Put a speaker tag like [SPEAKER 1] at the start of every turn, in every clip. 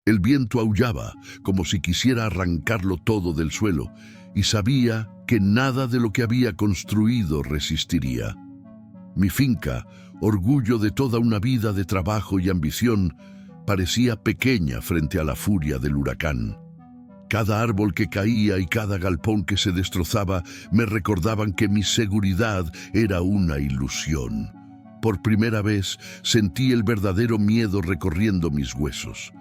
[SPEAKER 1] El viento aullaba, como si quisiera arrancarlo todo del suelo, y sabía que nada de lo que había construido resistiría. Mi finca, orgullo de toda una vida de trabajo y ambición, parecía pequeña frente a la furia del huracán. Cada árbol que caía y cada galpón que se destrozaba me recordaban que mi seguridad era una ilusión. Por primera vez sentí el verdadero miedo recorriendo mis huesos.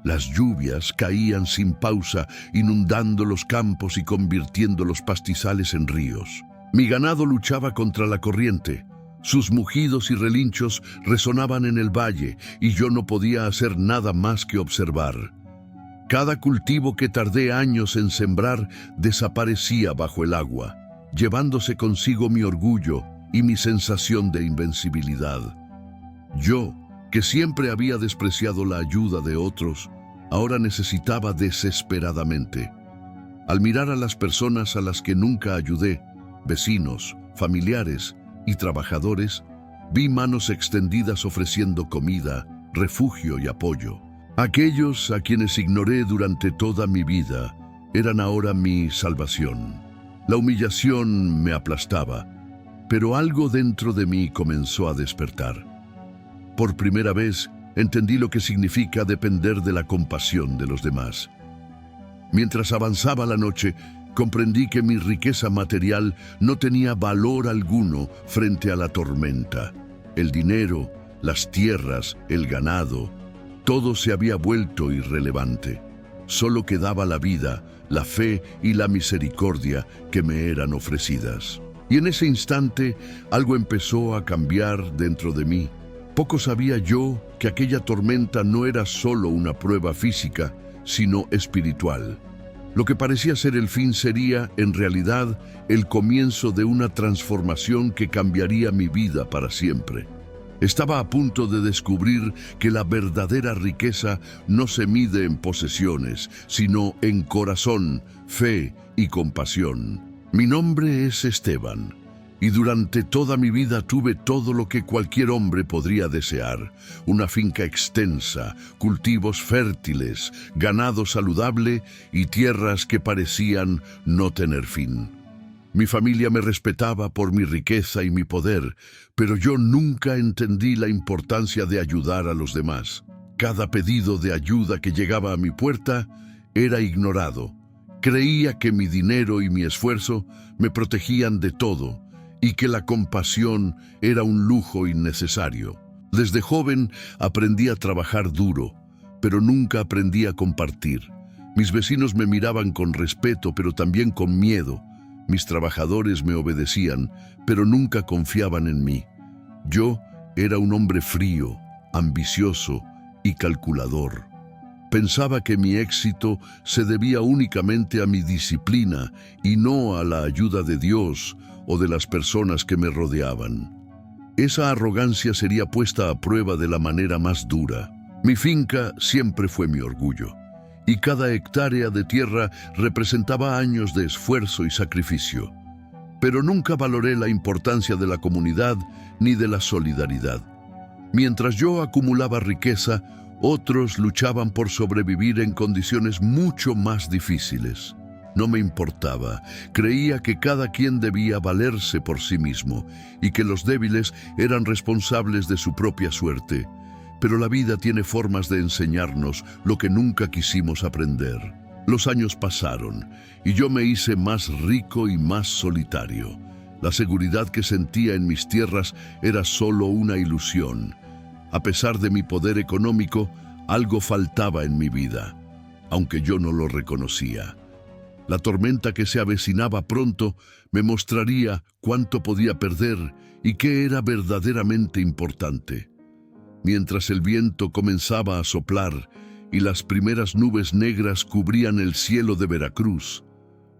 [SPEAKER 1] Las lluvias caían sin pausa, inundando los campos y convirtiendo los pastizales en ríos. Mi ganado luchaba contra la corriente. Sus mugidos y relinchos resonaban en el valle y yo no podía hacer nada más que observar. Cada cultivo que tardé años en sembrar desaparecía bajo el agua, llevándose consigo mi orgullo y mi sensación de invencibilidad. Yo, que siempre había despreciado la ayuda de otros, ahora necesitaba desesperadamente. Al mirar a las personas a las que nunca ayudé, vecinos, familiares y trabajadores, vi manos extendidas ofreciendo comida, refugio y apoyo. Aquellos a quienes ignoré durante toda mi vida eran ahora mi salvación. La humillación me aplastaba, pero algo dentro de mí comenzó a despertar. Por primera vez entendí lo que significa depender de la compasión de los demás. Mientras avanzaba la noche, comprendí que mi riqueza material no tenía valor alguno frente a la tormenta. El dinero, las tierras, el ganado, todo se había vuelto irrelevante. Solo quedaba la vida, la fe y la misericordia que me eran ofrecidas. Y en ese instante algo empezó a cambiar dentro de mí. Poco sabía yo que aquella tormenta no era solo una prueba física, sino espiritual. Lo que parecía ser el fin sería, en realidad, el comienzo de una transformación que cambiaría mi vida para siempre. Estaba a punto de descubrir que la verdadera riqueza no se mide en posesiones, sino en corazón, fe y compasión. Mi nombre es Esteban. Y durante toda mi vida tuve todo lo que cualquier hombre podría desear: una finca extensa, cultivos fértiles, ganado saludable y tierras que parecían no tener fin. Mi familia me respetaba por mi riqueza y mi poder, pero yo nunca entendí la importancia de ayudar a los demás. Cada pedido de ayuda que llegaba a mi puerta era ignorado. Creía que mi dinero y mi esfuerzo me protegían de todo, y que la compasión era un lujo innecesario. Desde joven aprendí a trabajar duro, pero nunca aprendí a compartir. Mis vecinos me miraban con respeto, pero también con miedo. Mis trabajadores me obedecían, pero nunca confiaban en mí. Yo era un hombre frío, ambicioso y calculador. Pensaba que mi éxito se debía únicamente a mi disciplina y no a la ayuda de Dios o de las personas que me rodeaban. Esa arrogancia sería puesta a prueba de la manera más dura. Mi finca siempre fue mi orgullo, y cada hectárea de tierra representaba años de esfuerzo y sacrificio. Pero nunca valoré la importancia de la comunidad ni de la solidaridad. Mientras yo acumulaba riqueza, otros luchaban por sobrevivir en condiciones mucho más difíciles. No me importaba. Creía que cada quien debía valerse por sí mismo y que los débiles eran responsables de su propia suerte. Pero la vida tiene formas de enseñarnos lo que nunca quisimos aprender. Los años pasaron y yo me hice más rico y más solitario. La seguridad que sentía en mis tierras era solo una ilusión. A pesar de mi poder económico, algo faltaba en mi vida, aunque yo no lo reconocía. La tormenta que se avecinaba pronto me mostraría cuánto podía perder y qué era verdaderamente importante. Mientras el viento comenzaba a soplar y las primeras nubes negras cubrían el cielo de Veracruz,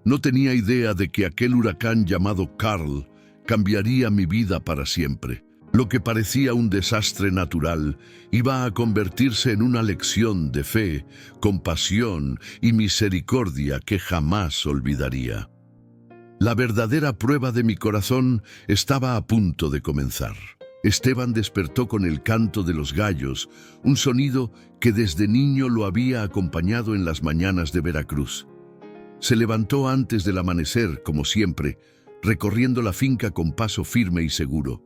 [SPEAKER 1] no tenía idea de que aquel huracán llamado Karl cambiaría mi vida para siempre. Lo que parecía un desastre natural iba a convertirse en una lección de fe, compasión y misericordia que jamás olvidaría. La verdadera prueba de mi corazón estaba a punto de comenzar. Esteban despertó con el canto de los gallos, un sonido que desde niño lo había acompañado en las mañanas de Veracruz. Se levantó antes del amanecer, como siempre, recorriendo la finca con paso firme y seguro.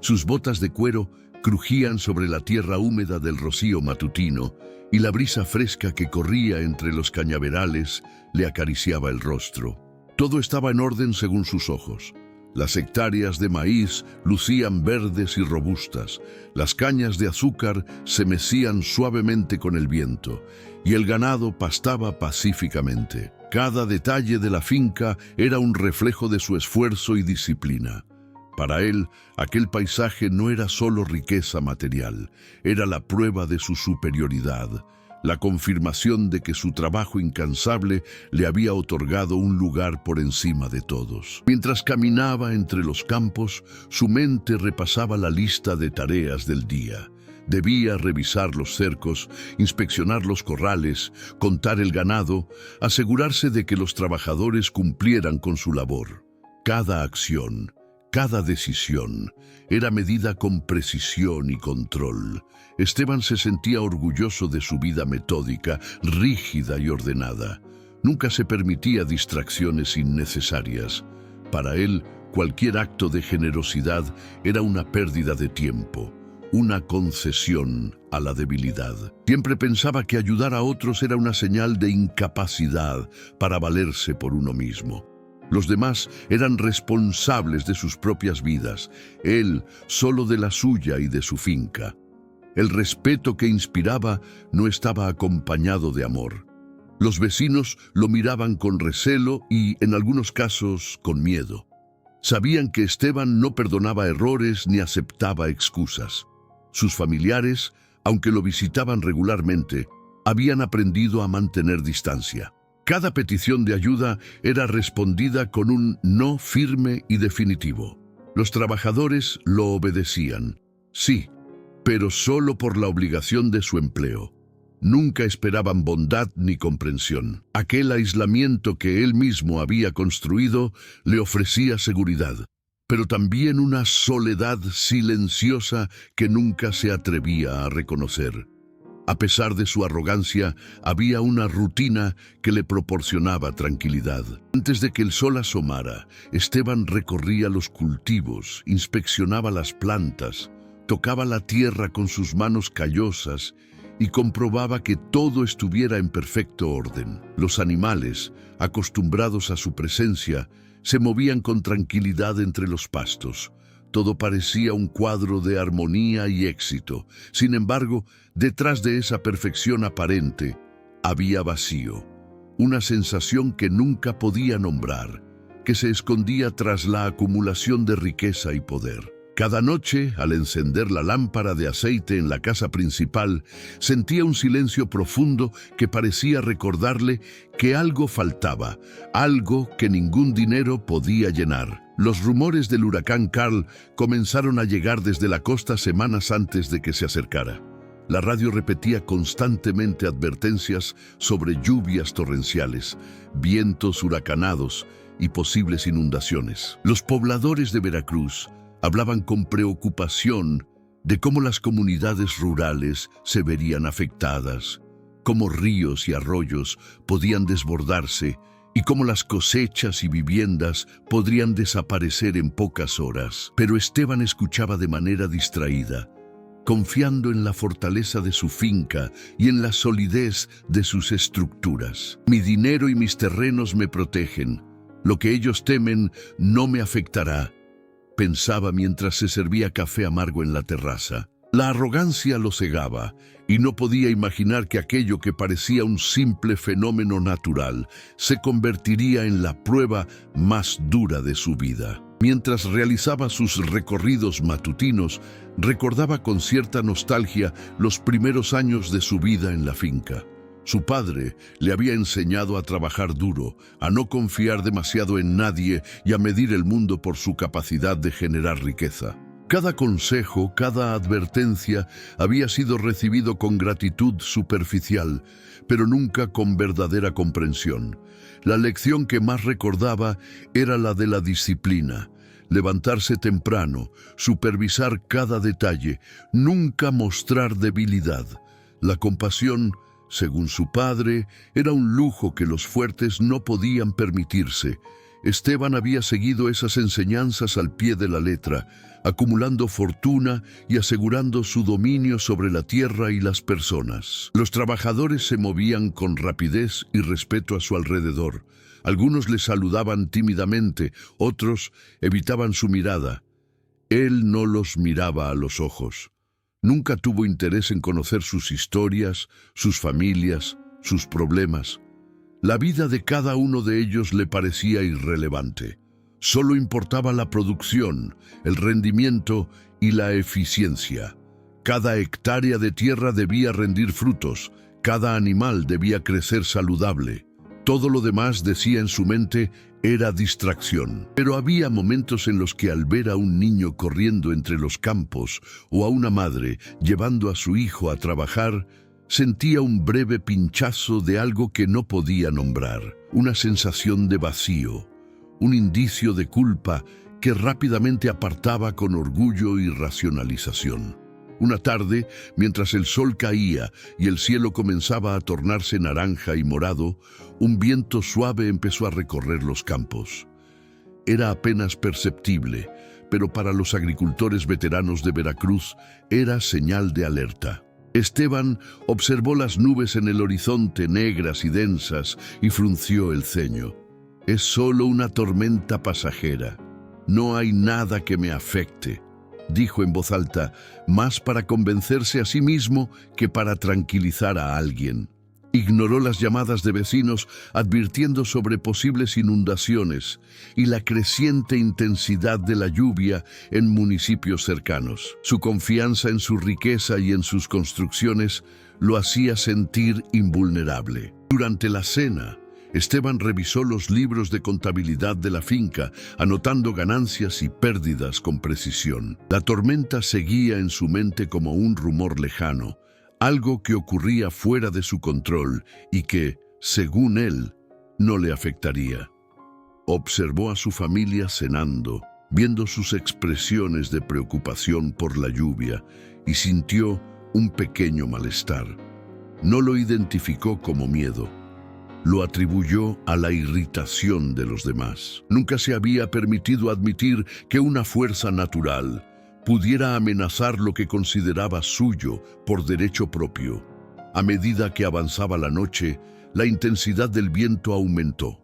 [SPEAKER 1] Sus botas de cuero crujían sobre la tierra húmeda del rocío matutino y la brisa fresca que corría entre los cañaverales le acariciaba el rostro. Todo estaba en orden según sus ojos. Las hectáreas de maíz lucían verdes y robustas, las cañas de azúcar se mecían suavemente con el viento y el ganado pastaba pacíficamente. Cada detalle de la finca era un reflejo de su esfuerzo y disciplina. Para él, aquel paisaje no era solo riqueza material, era la prueba de su superioridad, la confirmación de que su trabajo incansable le había otorgado un lugar por encima de todos. Mientras caminaba entre los campos, su mente repasaba la lista de tareas del día. Debía revisar los cercos, inspeccionar los corrales, contar el ganado, asegurarse de que los trabajadores cumplieran con su labor. Cada acción, cada decisión era medida con precisión y control. Esteban se sentía orgulloso de su vida metódica, rígida y ordenada. Nunca se permitía distracciones innecesarias. Para él, cualquier acto de generosidad era una pérdida de tiempo, una concesión a la debilidad. Siempre pensaba que ayudar a otros era una señal de incapacidad para valerse por uno mismo. Los demás eran responsables de sus propias vidas, él solo de la suya y de su finca. El respeto que inspiraba no estaba acompañado de amor. Los vecinos lo miraban con recelo y, en algunos casos, con miedo. Sabían que Esteban no perdonaba errores ni aceptaba excusas. Sus familiares, aunque lo visitaban regularmente, habían aprendido a mantener distancia. Cada petición de ayuda era respondida con un no firme y definitivo. Los trabajadores lo obedecían, sí, pero solo por la obligación de su empleo. Nunca esperaban bondad ni comprensión. Aquel aislamiento que él mismo había construido le ofrecía seguridad, pero también una soledad silenciosa que nunca se atrevía a reconocer. A pesar de su arrogancia, había una rutina que le proporcionaba tranquilidad. Antes de que el sol asomara, Esteban recorría los cultivos, inspeccionaba las plantas, tocaba la tierra con sus manos callosas y comprobaba que todo estuviera en perfecto orden. Los animales, acostumbrados a su presencia, se movían con tranquilidad entre los pastos. Todo parecía un cuadro de armonía y éxito. Sin embargo, detrás de esa perfección aparente, había vacío, una sensación que nunca podía nombrar, que se escondía tras la acumulación de riqueza y poder. Cada noche, al encender la lámpara de aceite en la casa principal, sentía un silencio profundo que parecía recordarle que algo faltaba, algo que ningún dinero podía llenar. Los rumores del huracán Karl comenzaron a llegar desde la costa semanas antes de que se acercara. La radio repetía constantemente advertencias sobre lluvias torrenciales, vientos huracanados y posibles inundaciones. Los pobladores de Veracruz hablaban con preocupación de cómo las comunidades rurales se verían afectadas, cómo ríos y arroyos podían desbordarse y cómo las cosechas y viviendas podrían desaparecer en pocas horas. Pero Esteban escuchaba de manera distraída, confiando en la fortaleza de su finca y en la solidez de sus estructuras. Mi dinero y mis terrenos me protegen. Lo que ellos temen no me afectará, pensaba mientras se servía café amargo en la terraza. La arrogancia lo cegaba y no podía imaginar que aquello que parecía un simple fenómeno natural se convertiría en la prueba más dura de su vida. Mientras realizaba sus recorridos matutinos, recordaba con cierta nostalgia los primeros años de su vida en la finca. Su padre le había enseñado a trabajar duro, a no confiar demasiado en nadie y a medir el mundo por su capacidad de generar riqueza. Cada consejo, cada advertencia había sido recibido con gratitud superficial, pero nunca con verdadera comprensión. La lección que más recordaba era la de la disciplina, levantarse temprano, supervisar cada detalle, nunca mostrar debilidad. La compasión, según su padre, era un lujo que los fuertes no podían permitirse. Esteban había seguido esas enseñanzas al pie de la letra, acumulando fortuna y asegurando su dominio sobre la tierra y las personas. Los trabajadores se movían con rapidez y respeto a su alrededor. Algunos le saludaban tímidamente, otros evitaban su mirada. Él no los miraba a los ojos. Nunca tuvo interés en conocer sus historias, sus familias, sus problemas. La vida de cada uno de ellos le parecía irrelevante. Solo importaba la producción, el rendimiento y la eficiencia. Cada hectárea de tierra debía rendir frutos, cada animal debía crecer saludable. Todo lo demás, decía en su mente, era distracción. Pero había momentos en los que al ver a un niño corriendo entre los campos o a una madre llevando a su hijo a trabajar, sentía un breve pinchazo de algo que no podía nombrar, una sensación de vacío, un indicio de culpa que rápidamente apartaba con orgullo y racionalización. Una tarde, mientras el sol caía y el cielo comenzaba a tornarse naranja y morado, un viento suave empezó a recorrer los campos. Era apenas perceptible, pero para los agricultores veteranos de Veracruz era señal de alerta. Esteban observó las nubes en el horizonte negras y densas y frunció el ceño. Es solo una tormenta pasajera. No hay nada que me afecte, dijo en voz alta, más para convencerse a sí mismo que para tranquilizar a alguien. Ignoró las llamadas de vecinos advirtiendo sobre posibles inundaciones y la creciente intensidad de la lluvia en municipios cercanos. Su confianza en su riqueza y en sus construcciones lo hacía sentir invulnerable. Durante la cena, Esteban revisó los libros de contabilidad de la finca, anotando ganancias y pérdidas con precisión. La tormenta seguía en su mente como un rumor lejano, algo que ocurría fuera de su control y que, según él, no le afectaría. Observó a su familia cenando, viendo sus expresiones de preocupación por la lluvia, y sintió un pequeño malestar. No lo identificó como miedo. Lo atribuyó a la irritación de los demás. Nunca se había permitido admitir que una fuerza natural pudiera amenazar lo que consideraba suyo por derecho propio. A medida que avanzaba la noche, la intensidad del viento aumentó.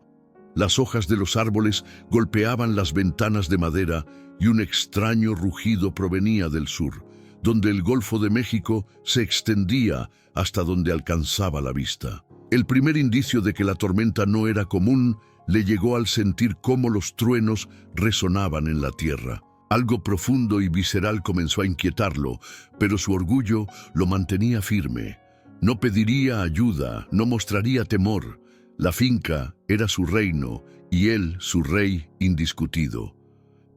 [SPEAKER 1] Las hojas de los árboles golpeaban las ventanas de madera y un extraño rugido provenía del sur, donde el Golfo de México se extendía hasta donde alcanzaba la vista. El primer indicio de que la tormenta no era común le llegó al sentir cómo los truenos resonaban en la tierra. Algo profundo y visceral comenzó a inquietarlo, pero su orgullo lo mantenía firme. No pediría ayuda, no mostraría temor. La finca era su reino y él su rey indiscutido.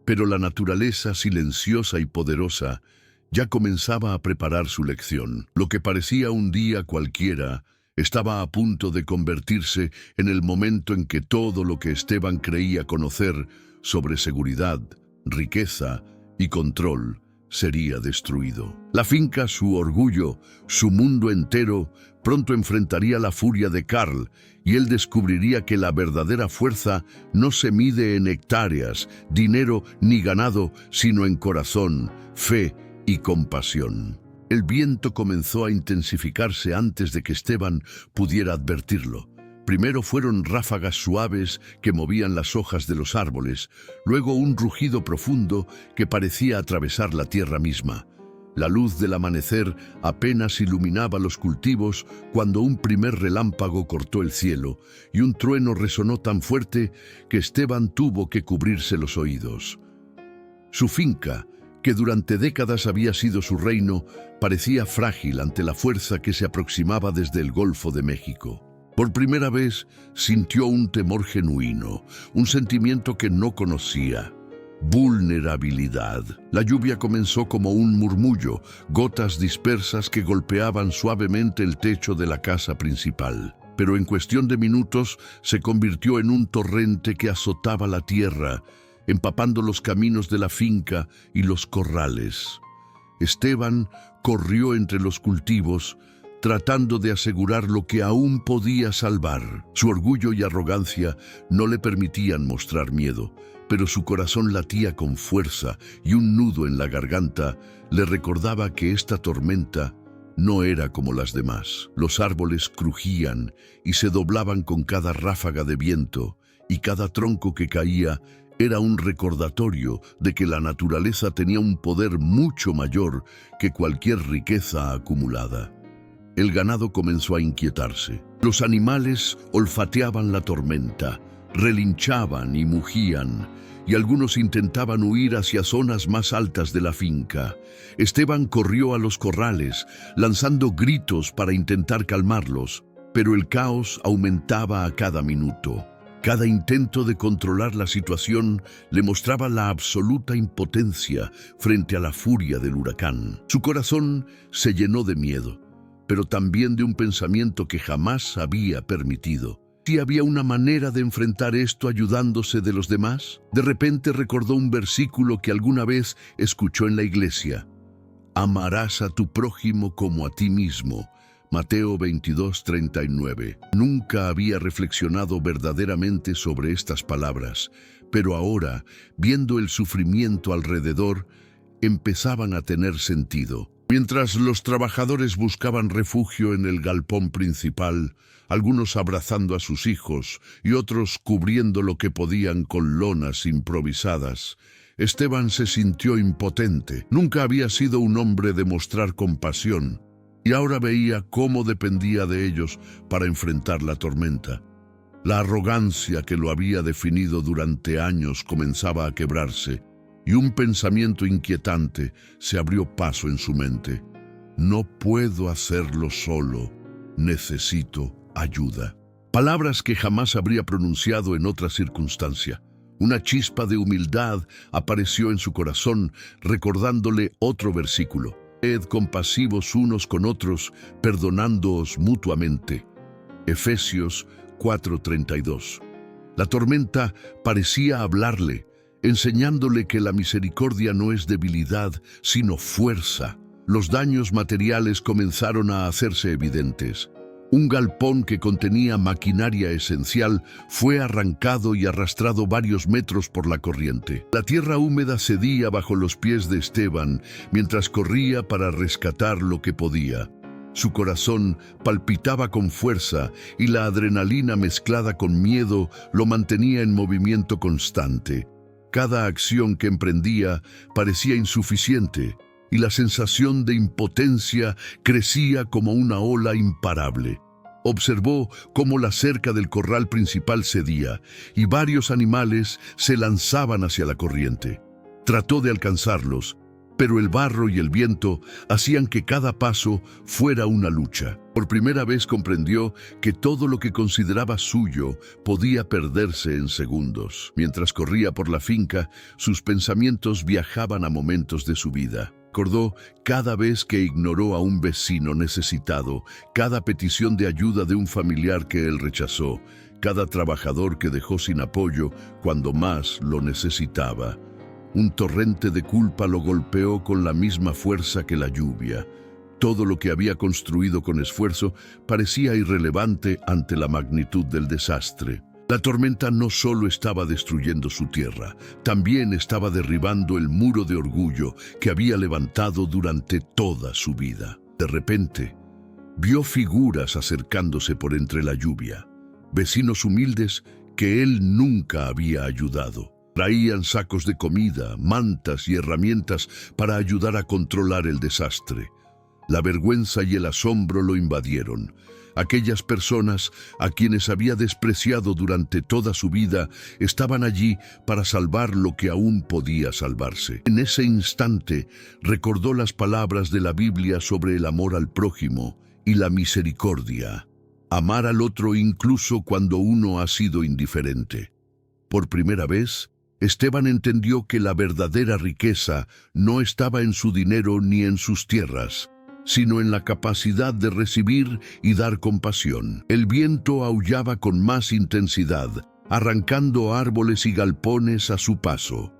[SPEAKER 1] Pero la naturaleza silenciosa y poderosa ya comenzaba a preparar su lección. Lo que parecía un día cualquiera estaba a punto de convertirse en el momento en que todo lo que Esteban creía conocer sobre seguridad, riqueza y control sería destruido. La finca, su orgullo, su mundo entero, pronto enfrentaría la furia de Karl y él descubriría que la verdadera fuerza no se mide en hectáreas, dinero ni ganado, sino en corazón, fe y compasión. El viento comenzó a intensificarse antes de que Esteban pudiera advertirlo. Primero fueron ráfagas suaves que movían las hojas de los árboles, luego un rugido profundo que parecía atravesar la tierra misma. La luz del amanecer apenas iluminaba los cultivos cuando un primer relámpago cortó el cielo y un trueno resonó tan fuerte que Esteban tuvo que cubrirse los oídos. Su finca, que durante décadas había sido su reino, parecía frágil ante la fuerza que se aproximaba desde el Golfo de México. Por primera vez sintió un temor genuino, un sentimiento que no conocía: vulnerabilidad. La lluvia comenzó como un murmullo, gotas dispersas que golpeaban suavemente el techo de la casa principal. Pero en cuestión de minutos se convirtió en un torrente que azotaba la tierra empapando los caminos de la finca y los corrales. Esteban corrió entre los cultivos, tratando de asegurar lo que aún podía salvar. Su orgullo y arrogancia no le permitían mostrar miedo, pero su corazón latía con fuerza y un nudo en la garganta le recordaba que esta tormenta no era como las demás. Los árboles crujían y se doblaban con cada ráfaga de viento, y cada tronco que caía era un recordatorio de que la naturaleza tenía un poder mucho mayor que cualquier riqueza acumulada. El ganado comenzó a inquietarse. Los animales olfateaban la tormenta, relinchaban y mugían, y algunos intentaban huir hacia zonas más altas de la finca. Esteban corrió a los corrales, lanzando gritos para intentar calmarlos, pero el caos aumentaba a cada minuto. Cada intento de controlar la situación le mostraba la absoluta impotencia frente a la furia del huracán. Su corazón se llenó de miedo, pero también de un pensamiento que jamás había permitido. ¿Si había una manera de enfrentar esto ayudándose de los demás? De repente recordó un versículo que alguna vez escuchó en la iglesia. Amarás a tu prójimo como a ti mismo. Mateo 22:39. Nunca había reflexionado verdaderamente sobre estas palabras, pero ahora, viendo el sufrimiento alrededor, empezaban a tener sentido. Mientras los trabajadores buscaban refugio en el galpón principal, algunos abrazando a sus hijos y otros cubriendo lo que podían con lonas improvisadas, Esteban se sintió impotente. Nunca había sido un hombre de mostrar compasión, y ahora veía cómo dependía de ellos para enfrentar la tormenta. La arrogancia que lo había definido durante años comenzaba a quebrarse, y un pensamiento inquietante se abrió paso en su mente. No puedo hacerlo solo, necesito ayuda. Palabras que jamás habría pronunciado en otra circunstancia. Una chispa de humildad apareció en su corazón, recordándole otro versículo. Sed compasivos unos con otros, perdonándoos mutuamente. Efesios 4:32. La tormenta parecía hablarle, enseñándole que la misericordia no es debilidad, sino fuerza. Los daños materiales comenzaron a hacerse evidentes. Un galpón que contenía maquinaria esencial fue arrancado y arrastrado varios metros por la corriente. La tierra húmeda cedía bajo los pies de Esteban mientras corría para rescatar lo que podía. Su corazón palpitaba con fuerza y la adrenalina mezclada con miedo lo mantenía en movimiento constante. Cada acción que emprendía parecía insuficiente y la sensación de impotencia crecía como una ola imparable. Observó cómo la cerca del corral principal cedía y varios animales se lanzaban hacia la corriente. Trató de alcanzarlos, pero el barro y el viento hacían que cada paso fuera una lucha. Por primera vez comprendió que todo lo que consideraba suyo podía perderse en segundos. Mientras corría por la finca, sus pensamientos viajaban a momentos de su vida. Recordó cada vez que ignoró a un vecino necesitado, cada petición de ayuda de un familiar que él rechazó, cada trabajador que dejó sin apoyo cuando más lo necesitaba. Un torrente de culpa lo golpeó con la misma fuerza que la lluvia. Todo lo que había construido con esfuerzo parecía irrelevante ante la magnitud del desastre. La tormenta no solo estaba destruyendo su tierra, también estaba derribando el muro de orgullo que había levantado durante toda su vida. De repente, vio figuras acercándose por entre la lluvia, vecinos humildes que él nunca había ayudado. Traían sacos de comida, mantas y herramientas para ayudar a controlar el desastre. La vergüenza y el asombro lo invadieron. Aquellas personas a quienes había despreciado durante toda su vida estaban allí para salvar lo que aún podía salvarse. En ese instante recordó las palabras de la Biblia sobre el amor al prójimo y la misericordia. Amar al otro incluso cuando uno ha sido indiferente. Por primera vez, Esteban entendió que la verdadera riqueza no estaba en su dinero ni en sus tierras, sino en la capacidad de recibir y dar compasión. El viento aullaba con más intensidad, arrancando árboles y galpones a su paso.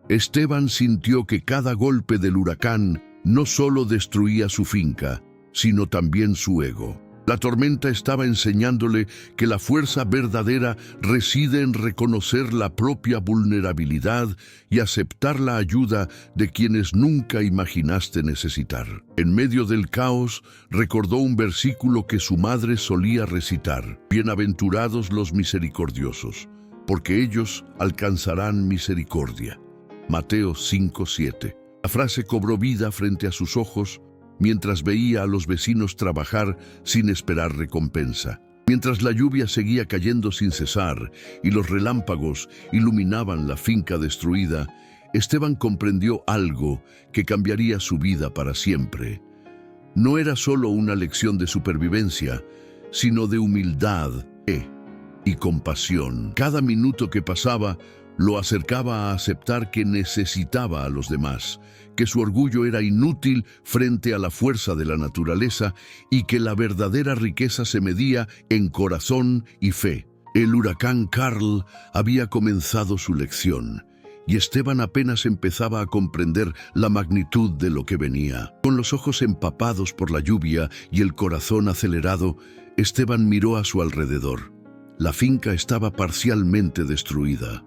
[SPEAKER 1] Esteban sintió que cada golpe del huracán no solo destruía su finca, sino también su ego. La tormenta estaba enseñándole que la fuerza verdadera reside en reconocer la propia vulnerabilidad y aceptar la ayuda de quienes nunca imaginaste necesitar. En medio del caos, recordó un versículo que su madre solía recitar: «Bienaventurados los misericordiosos, porque ellos alcanzarán misericordia». Mateo 5:7. La frase cobró vida frente a sus ojos mientras veía a los vecinos trabajar sin esperar recompensa. Mientras la lluvia seguía cayendo sin cesar y los relámpagos iluminaban la finca destruida, Esteban comprendió algo que cambiaría su vida para siempre. No era solo una lección de supervivencia, sino de humildad y compasión. Cada minuto que pasaba lo acercaba a aceptar que necesitaba a los demás, que su orgullo era inútil frente a la fuerza de la naturaleza y que la verdadera riqueza se medía en corazón y fe. El huracán Karl había comenzado su lección y Esteban apenas empezaba a comprender la magnitud de lo que venía. Con los ojos empapados por la lluvia y el corazón acelerado, Esteban miró a su alrededor. La finca estaba parcialmente destruida.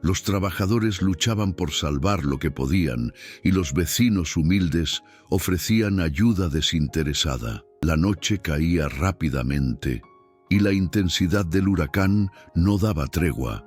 [SPEAKER 1] Los trabajadores luchaban por salvar lo que podían y los vecinos humildes ofrecían ayuda desinteresada. La noche caía rápidamente y la intensidad del huracán no daba tregua.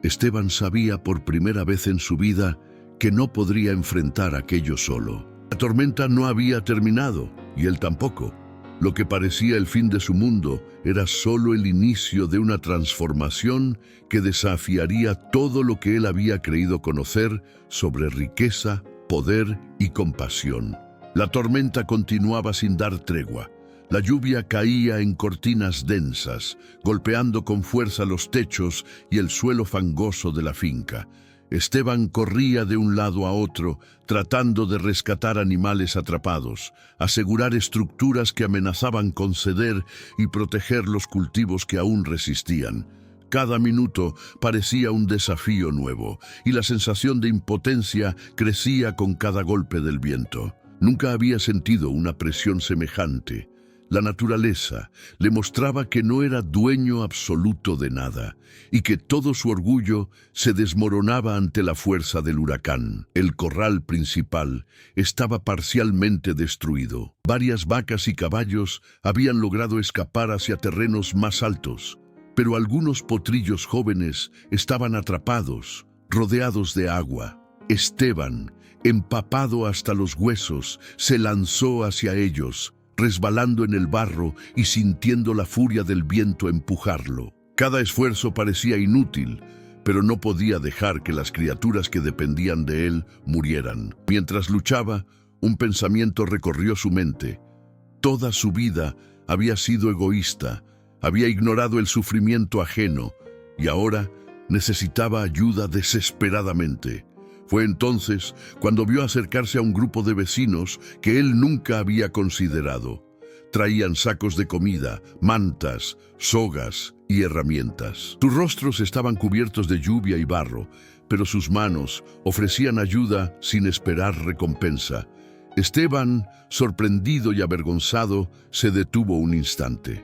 [SPEAKER 1] Esteban sabía por primera vez en su vida que no podría enfrentar aquello solo. La tormenta no había terminado y él tampoco. Lo que parecía el fin de su mundo era solo el inicio de una transformación que desafiaría todo lo que él había creído conocer sobre riqueza, poder y compasión. La tormenta continuaba sin dar tregua. La lluvia caía en cortinas densas, golpeando con fuerza los techos y el suelo fangoso de la finca. Esteban corría de un lado a otro, tratando de rescatar animales atrapados, asegurar estructuras que amenazaban con ceder y proteger los cultivos que aún resistían. Cada minuto parecía un desafío nuevo, y la sensación de impotencia crecía con cada golpe del viento. Nunca había sentido una presión semejante. La naturaleza le mostraba que no era dueño absoluto de nada y que todo su orgullo se desmoronaba ante la fuerza del huracán. El corral principal estaba parcialmente destruido. Varias vacas y caballos habían logrado escapar hacia terrenos más altos, pero algunos potrillos jóvenes estaban atrapados, rodeados de agua. Esteban, empapado hasta los huesos, se lanzó hacia ellos, resbalando en el barro y sintiendo la furia del viento empujarlo. Cada esfuerzo parecía inútil, pero no podía dejar que las criaturas que dependían de él murieran. Mientras luchaba, un pensamiento recorrió su mente. Toda su vida había sido egoísta, había ignorado el sufrimiento ajeno y ahora necesitaba ayuda desesperadamente. Fue entonces cuando vio acercarse a un grupo de vecinos que él nunca había considerado. Traían sacos de comida, mantas, sogas y herramientas. Sus rostros estaban cubiertos de lluvia y barro, pero sus manos ofrecían ayuda sin esperar recompensa. Esteban, sorprendido y avergonzado, se detuvo un instante.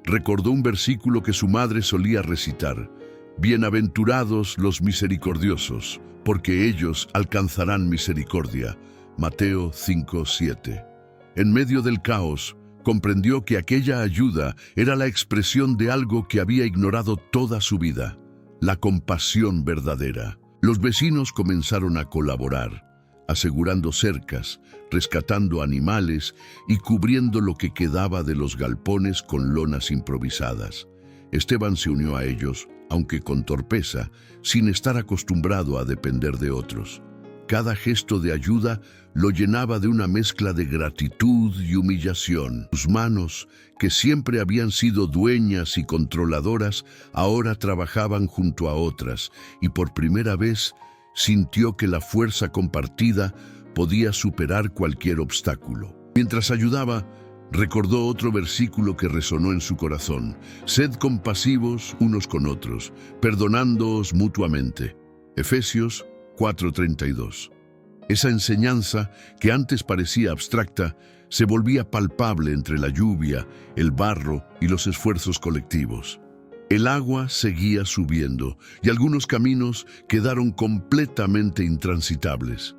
[SPEAKER 1] Recordó un versículo que su madre solía recitar: «Bienaventurados los misericordiosos, porque ellos alcanzarán misericordia». Mateo 5:7. En medio del caos, comprendió que aquella ayuda era la expresión de algo que había ignorado toda su vida: la compasión verdadera. Los vecinos comenzaron a colaborar, asegurando cercas, rescatando animales y cubriendo lo que quedaba de los galpones con lonas improvisadas. Esteban se unió a ellos, aunque con torpeza, sin estar acostumbrado a depender de otros. Cada gesto de ayuda lo llenaba de una mezcla de gratitud y humillación. Sus manos, que siempre habían sido dueñas y controladoras, ahora trabajaban junto a otras, y por primera vez sintió que la fuerza compartida podía superar cualquier obstáculo. Mientras ayudaba, Recordó otro versículo que resonó en su corazón: sed compasivos unos con otros, perdonándoos mutuamente. Efesios 4:32. Esa enseñanza, que antes parecía abstracta, se volvía palpable entre la lluvia, el barro y los esfuerzos colectivos. El agua seguía subiendo y algunos caminos quedaron completamente intransitables.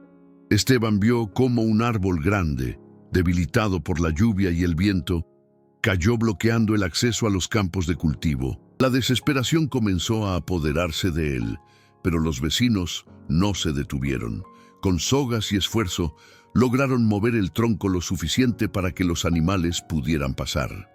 [SPEAKER 1] Esteban vio cómo un árbol grande, debilitado por la lluvia y el viento, cayó bloqueando el acceso a los campos de cultivo. La desesperación comenzó a apoderarse de él, pero los vecinos no se detuvieron. Con sogas y esfuerzo, lograron mover el tronco lo suficiente para que los animales pudieran pasar.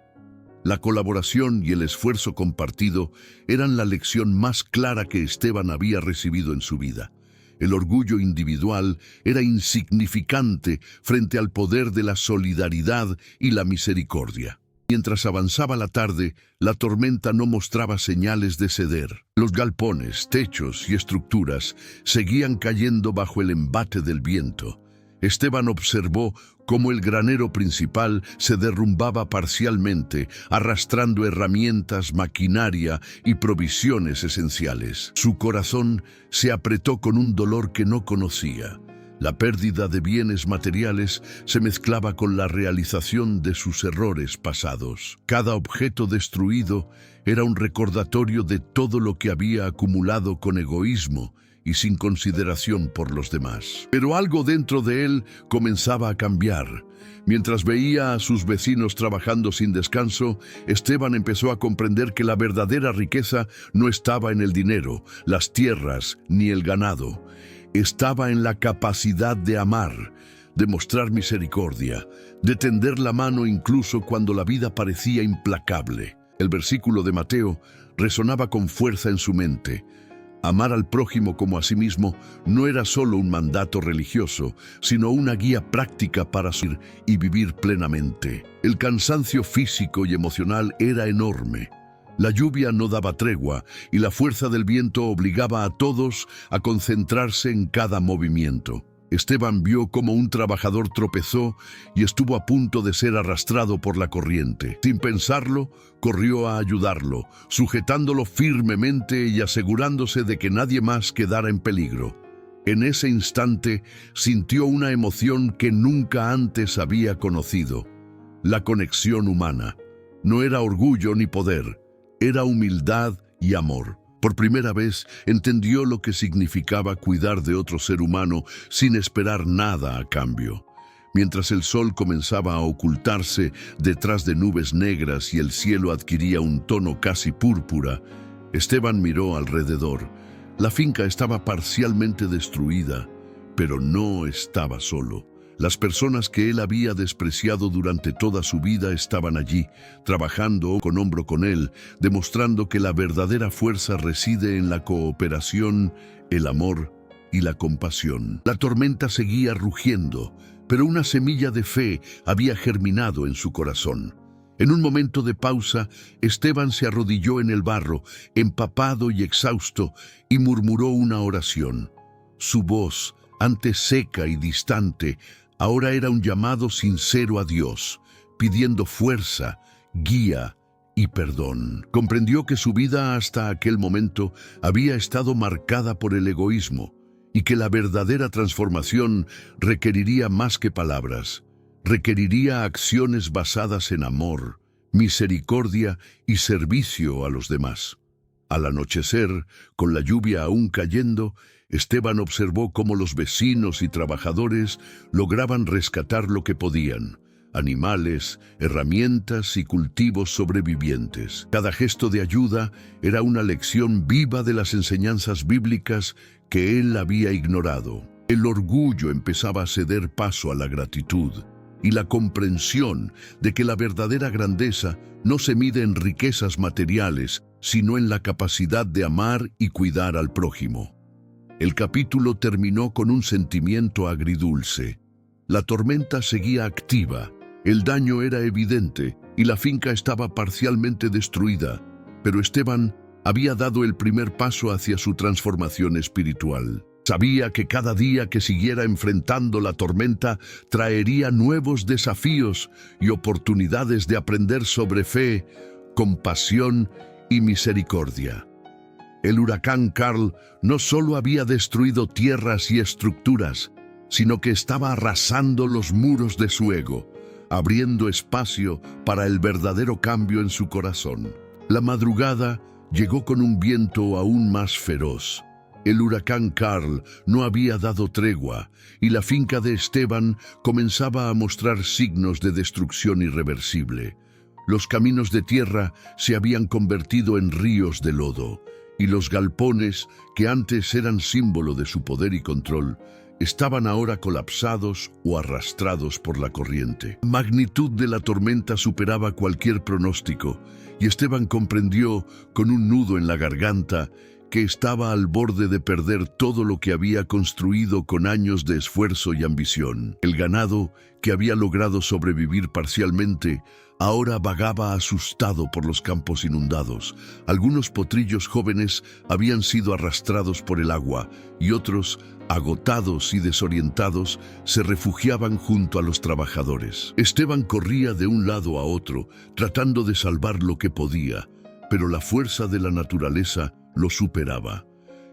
[SPEAKER 1] La colaboración y el esfuerzo compartido eran la lección más clara que Esteban había recibido en su vida. El orgullo individual era insignificante frente al poder de la solidaridad y la misericordia. Mientras avanzaba la tarde, la tormenta no mostraba señales de ceder. Los galpones, techos y estructuras seguían cayendo bajo el embate del viento. Esteban observó cómo el granero principal se derrumbaba parcialmente, arrastrando herramientas, maquinaria y provisiones esenciales. Su corazón se apretó con un dolor que no conocía. La pérdida de bienes materiales se mezclaba con la realización de sus errores pasados. Cada objeto destruido era un recordatorio de todo lo que había acumulado con egoísmo y sin consideración por los demás. Pero algo dentro de él comenzaba a cambiar. Mientras veía a sus vecinos trabajando sin descanso, Esteban empezó a comprender que la verdadera riqueza no estaba en el dinero, las tierras ni el ganado. Estaba en la capacidad de amar, de mostrar misericordia, de tender la mano incluso cuando la vida parecía implacable. El versículo de Mateo resonaba con fuerza en su mente. Amar al prójimo como a sí mismo no era solo un mandato religioso, sino una guía práctica para ser y vivir plenamente. El cansancio físico y emocional era enorme. La lluvia no daba tregua y la fuerza del viento obligaba a todos a concentrarse en cada movimiento. Esteban vio cómo un trabajador tropezó y estuvo a punto de ser arrastrado por la corriente. Sin pensarlo, corrió a ayudarlo, sujetándolo firmemente y asegurándose de que nadie más quedara en peligro. En ese instante sintió una emoción que nunca antes había conocido: la conexión humana. No era orgullo ni poder, era humildad y amor. Por primera vez entendió lo que significaba cuidar de otro ser humano sin esperar nada a cambio. Mientras el sol comenzaba a ocultarse detrás de nubes negras y el cielo adquiría un tono casi púrpura, Esteban miró alrededor. La finca estaba parcialmente destruida, pero no estaba solo. Las personas que él había despreciado durante toda su vida estaban allí, trabajando hombro con él, demostrando que la verdadera fuerza reside en la cooperación, el amor y la compasión. La tormenta seguía rugiendo, pero una semilla de fe había germinado en su corazón. En un momento de pausa, Esteban se arrodilló en el barro, empapado y exhausto, y murmuró una oración. Su voz, antes seca y distante, ahora era un llamado sincero a Dios, pidiendo fuerza, guía y perdón. Comprendió que su vida hasta aquel momento había estado marcada por el egoísmo y que la verdadera transformación requeriría más que palabras. Requeriría acciones basadas en amor, misericordia y servicio a los demás. Al anochecer, con la lluvia aún cayendo, Esteban observó cómo los vecinos y trabajadores lograban rescatar lo que podían: animales, herramientas y cultivos sobrevivientes. Cada gesto de ayuda era una lección viva de las enseñanzas bíblicas que él había ignorado. El orgullo empezaba a ceder paso a la gratitud y la comprensión de que la verdadera grandeza no se mide en riquezas materiales, sino en la capacidad de amar y cuidar al prójimo. El capítulo terminó con un sentimiento agridulce. La tormenta seguía activa, el daño era evidente y la finca estaba parcialmente destruida, pero Esteban había dado el primer paso hacia su transformación espiritual. Sabía que cada día que siguiera enfrentando la tormenta traería nuevos desafíos y oportunidades de aprender sobre fe, compasión y misericordia. El huracán Karl no solo había destruido tierras y estructuras, sino que estaba arrasando los muros de su ego, abriendo espacio para el verdadero cambio en su corazón. La madrugada llegó con un viento aún más feroz. El huracán Karl no había dado tregua y la finca de Esteban comenzaba a mostrar signos de destrucción irreversible. Los caminos de tierra se habían convertido en ríos de lodo y los galpones, que antes eran símbolo de su poder y control, estaban ahora colapsados o arrastrados por la corriente. La magnitud de la tormenta superaba cualquier pronóstico y Esteban comprendió, con un nudo en la garganta, que estaba al borde de perder todo lo que había construido con años de esfuerzo y ambición. El ganado, que había logrado sobrevivir parcialmente, ahora vagaba asustado por los campos inundados. Algunos potrillos jóvenes habían sido arrastrados por el agua y otros, agotados y desorientados, se refugiaban junto a los trabajadores. Esteban corría de un lado a otro, tratando de salvar lo que podía, pero la fuerza de la naturaleza lo superaba.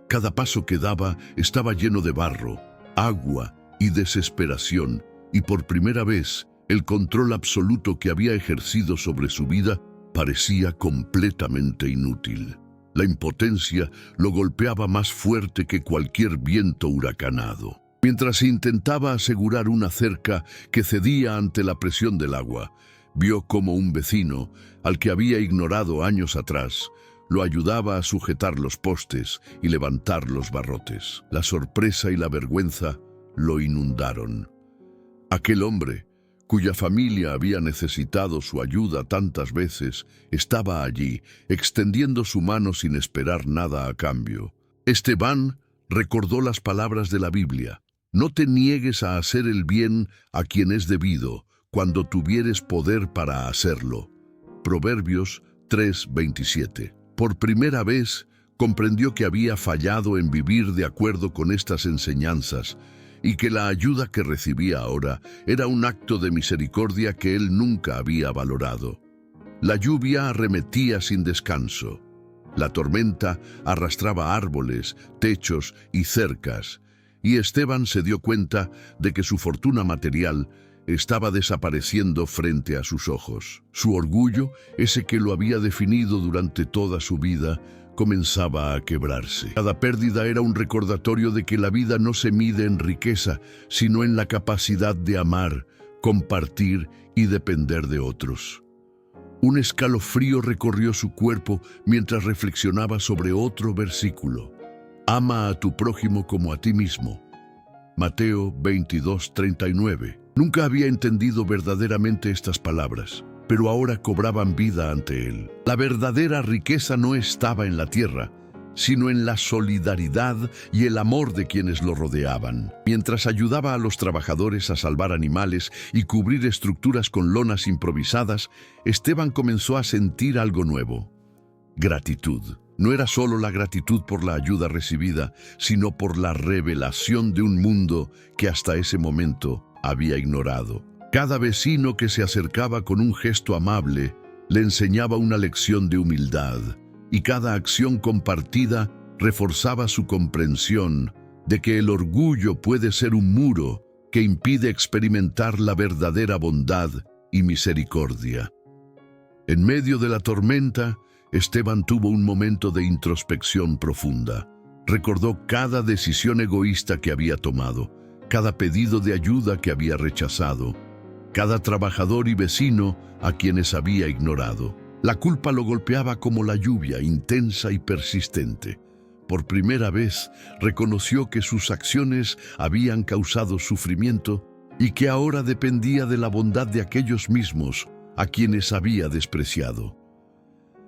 [SPEAKER 1] Cada paso que daba estaba lleno de barro, agua y desesperación, y por primera vez el control absoluto que había ejercido sobre su vida parecía completamente inútil. La impotencia lo golpeaba más fuerte que cualquier viento huracanado. Mientras intentaba asegurar una cerca que cedía ante la presión del agua, vio como un vecino, al que había ignorado años atrás, lo ayudaba a sujetar los postes y levantar los barrotes. La sorpresa y la vergüenza lo inundaron. Aquel hombre, cuya familia había necesitado su ayuda tantas veces, estaba allí, extendiendo su mano sin esperar nada a cambio. Esteban recordó las palabras de la Biblia: «No te niegues a hacer el bien a quien es debido, cuando tuvieres poder para hacerlo». Proverbios 3:27. Por primera vez, comprendió que había fallado en vivir de acuerdo con estas enseñanzas y que la ayuda que recibía ahora era un acto de misericordia que él nunca había valorado. La lluvia arremetía sin descanso. La tormenta arrastraba árboles, techos y cercas, y Esteban se dio cuenta de que su fortuna material estaba desapareciendo frente a sus ojos. Su orgullo, ese que lo había definido durante toda su vida, comenzaba a quebrarse. Cada pérdida era un recordatorio de que la vida no se mide en riqueza, sino en la capacidad de amar, compartir y depender de otros. Un escalofrío recorrió su cuerpo mientras reflexionaba sobre otro versículo: «Ama a tu prójimo como a ti mismo». Mateo 22:39. Nunca había entendido verdaderamente estas palabras, pero ahora cobraban vida ante él. La verdadera riqueza no estaba en la tierra, sino en la solidaridad y el amor de quienes lo rodeaban. Mientras ayudaba a los trabajadores a salvar animales y cubrir estructuras con lonas improvisadas, Esteban comenzó a sentir algo nuevo: gratitud. No era solo la gratitud por la ayuda recibida, sino por la revelación de un mundo que hasta ese momento había ignorado. Cada vecino que se acercaba con un gesto amable le enseñaba una lección de humildad, y cada acción compartida reforzaba su comprensión de que el orgullo puede ser un muro que impide experimentar la verdadera bondad y misericordia. En medio de la tormenta, Esteban tuvo un momento de introspección profunda. Recordó cada decisión egoísta que había tomado, cada pedido de ayuda que había rechazado, cada trabajador y vecino a quienes había ignorado. La culpa lo golpeaba como la lluvia, intensa y persistente. Por primera vez reconoció que sus acciones habían causado sufrimiento y que ahora dependía de la bondad de aquellos mismos a quienes había despreciado.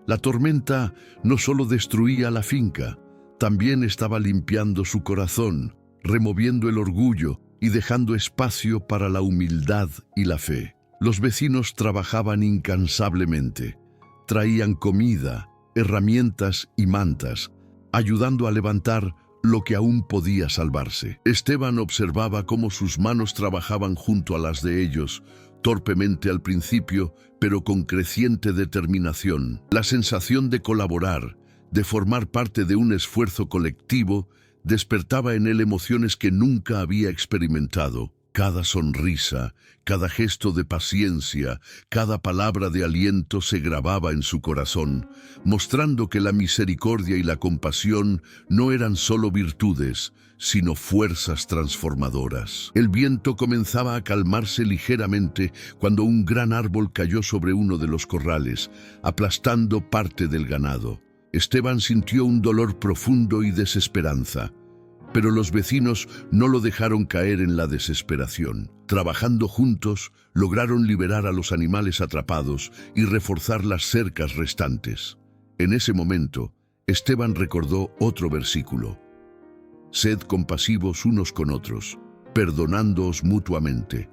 [SPEAKER 1] La tormenta no solo destruía la finca, también estaba limpiando su corazón, removiendo el orgullo y dejando espacio para la humildad y la fe. Los vecinos trabajaban incansablemente, traían comida, herramientas y mantas, ayudando a levantar lo que aún podía salvarse. Esteban observaba cómo sus manos trabajaban junto a las de ellos, torpemente al principio, pero con creciente determinación. La sensación de colaborar, de formar parte de un esfuerzo colectivo, despertaba en él emociones que nunca había experimentado. Cada sonrisa, cada gesto de paciencia, cada palabra de aliento se grababa en su corazón, mostrando que la misericordia y la compasión no eran solo virtudes, sino fuerzas transformadoras. El viento comenzaba a calmarse ligeramente cuando un gran árbol cayó sobre uno de los corrales, aplastando parte del ganado. Esteban sintió un dolor profundo y desesperanza. Pero los vecinos no lo dejaron caer en la desesperación. Trabajando juntos, lograron liberar a los animales atrapados y reforzar las cercas restantes. En ese momento, Esteban recordó otro versículo. Sed compasivos unos con otros, perdonándoos mutuamente.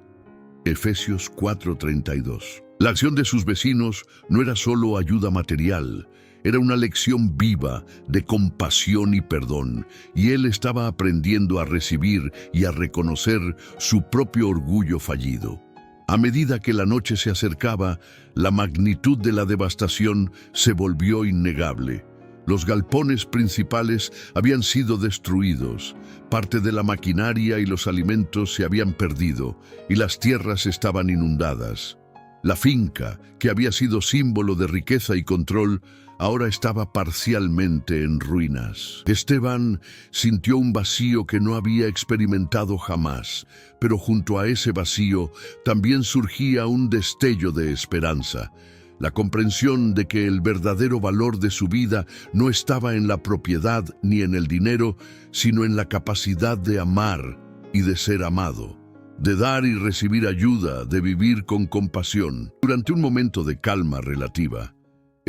[SPEAKER 1] Efesios 4:32. La acción de sus vecinos no era solo ayuda material, era una lección viva de compasión y perdón, y él estaba aprendiendo a recibir y a reconocer su propio orgullo fallido. A medida que la noche se acercaba, la magnitud de la devastación se volvió innegable. Los galpones principales habían sido destruidos, parte de la maquinaria y los alimentos se habían perdido, y las tierras estaban inundadas. La finca, que había sido símbolo de riqueza y control, ahora estaba parcialmente en ruinas. Esteban sintió un vacío que no había experimentado jamás, pero junto a ese vacío también surgía un destello de esperanza. La comprensión de que el verdadero valor de su vida no estaba en la propiedad ni en el dinero, sino en la capacidad de amar y de ser amado, de dar y recibir ayuda, de vivir con compasión. Durante un momento de calma relativa,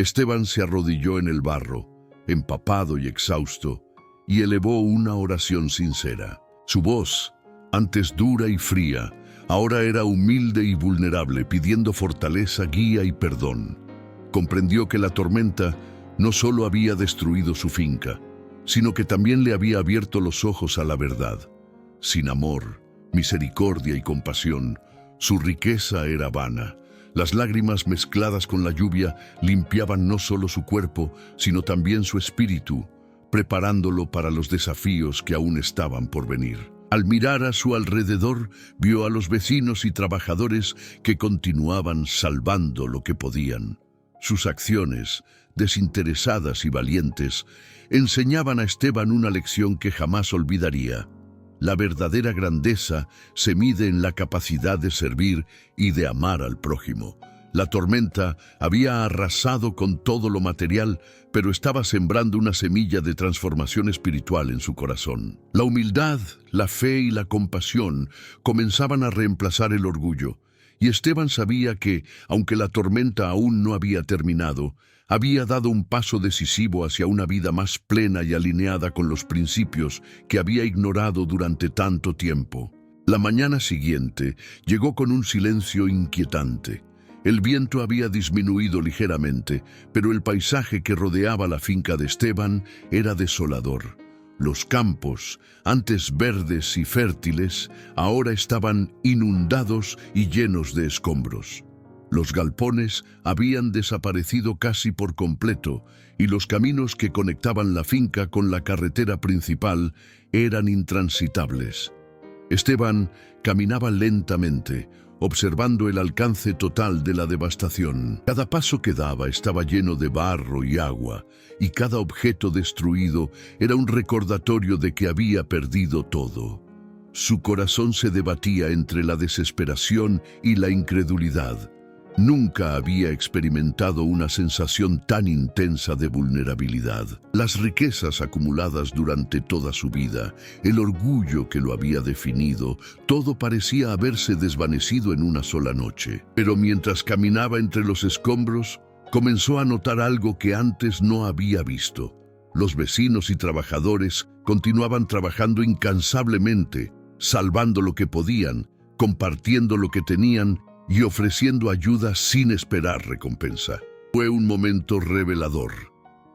[SPEAKER 1] Esteban se arrodilló en el barro, empapado y exhausto, y elevó una oración sincera. Su voz, antes dura y fría, ahora era humilde y vulnerable, pidiendo fortaleza, guía y perdón. Comprendió que la tormenta no solo había destruido su finca, sino que también le había abierto los ojos a la verdad. Sin amor, misericordia y compasión, su riqueza era vana. Las lágrimas mezcladas con la lluvia limpiaban no solo su cuerpo, sino también su espíritu, preparándolo para los desafíos que aún estaban por venir. Al mirar a su alrededor, vio a los vecinos y trabajadores que continuaban salvando lo que podían. Sus acciones, desinteresadas y valientes, enseñaban a Esteban una lección que jamás olvidaría. La verdadera grandeza se mide en la capacidad de servir y de amar al prójimo. La tormenta había arrasado con todo lo material, pero estaba sembrando una semilla de transformación espiritual en su corazón. La humildad, la fe y la compasión comenzaban a reemplazar el orgullo, y Esteban sabía que, aunque la tormenta aún no había terminado, había dado un paso decisivo hacia una vida más plena y alineada con los principios que había ignorado durante tanto tiempo. La mañana siguiente llegó con un silencio inquietante. El viento había disminuido ligeramente, pero el paisaje que rodeaba la finca de Esteban era desolador. Los campos, antes verdes y fértiles, ahora estaban inundados y llenos de escombros. Los galpones habían desaparecido casi por completo y los caminos que conectaban la finca con la carretera principal eran intransitables. Esteban caminaba lentamente, observando el alcance total de la devastación. Cada paso que daba estaba lleno de barro y agua, y cada objeto destruido era un recordatorio de que había perdido todo. Su corazón se debatía entre la desesperación y la incredulidad. Nunca había experimentado una sensación tan intensa de vulnerabilidad. Las riquezas acumuladas durante toda su vida, el orgullo que lo había definido, todo parecía haberse desvanecido en una sola noche. Pero mientras caminaba entre los escombros, comenzó a notar algo que antes no había visto. Los vecinos y trabajadores continuaban trabajando incansablemente, salvando lo que podían, compartiendo lo que tenían y ofreciendo ayuda sin esperar recompensa. Fue un momento revelador.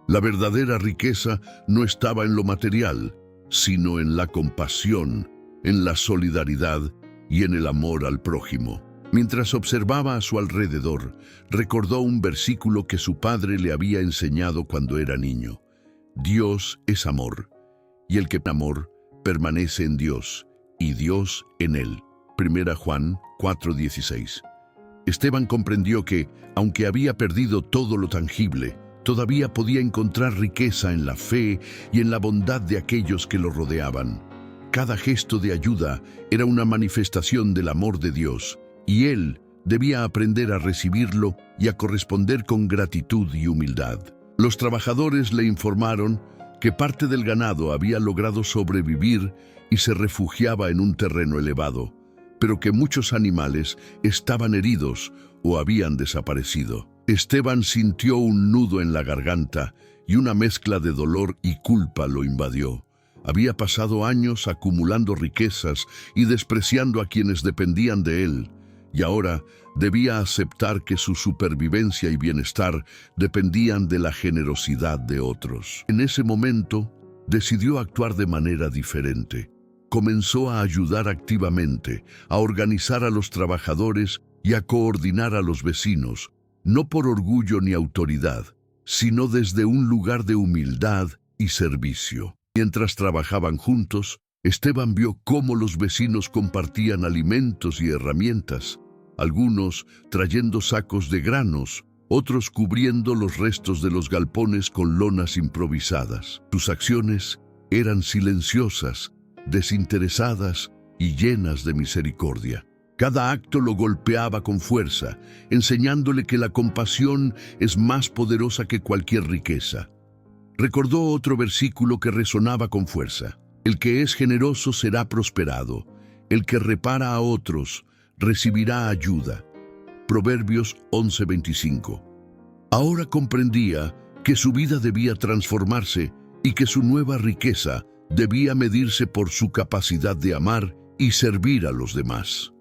[SPEAKER 1] La verdadera riqueza no estaba en lo material, sino en la compasión, en la solidaridad y en el amor al prójimo. Mientras observaba a su alrededor, recordó un versículo que su padre le había enseñado cuando era niño. Dios es amor, y el que amor permanece en Dios, y Dios en él. 1 Juan 4:16. Esteban comprendió que, aunque había perdido todo lo tangible, todavía podía encontrar riqueza en la fe y en la bondad de aquellos que lo rodeaban. Cada gesto de ayuda era una manifestación del amor de Dios, y él debía aprender a recibirlo y a corresponder con gratitud y humildad. Los trabajadores le informaron que parte del ganado había logrado sobrevivir y se refugiaba en un terreno elevado, pero que muchos animales estaban heridos o habían desaparecido. Esteban sintió un nudo en la garganta y una mezcla de dolor y culpa lo invadió. Había pasado años acumulando riquezas y despreciando a quienes dependían de él, y ahora debía aceptar que su supervivencia y bienestar dependían de la generosidad de otros. En ese momento, decidió actuar de manera diferente. Comenzó a ayudar activamente, a organizar a los trabajadores y a coordinar a los vecinos, no por orgullo ni autoridad, sino desde un lugar de humildad y servicio. Mientras trabajaban juntos, Esteban vio cómo los vecinos compartían alimentos y herramientas, algunos trayendo sacos de granos, otros cubriendo los restos de los galpones con lonas improvisadas. Sus acciones eran silenciosas, desinteresadas y llenas de misericordia. Cada acto lo golpeaba con fuerza, enseñándole que la compasión es más poderosa que cualquier riqueza. Recordó otro versículo que resonaba con fuerza. El que es generoso será prosperado. El que repara a otros recibirá ayuda. Proverbios 11:25. Ahora comprendía que su vida debía transformarse y que su nueva riqueza debía medirse por su capacidad de amar y servir a los demás.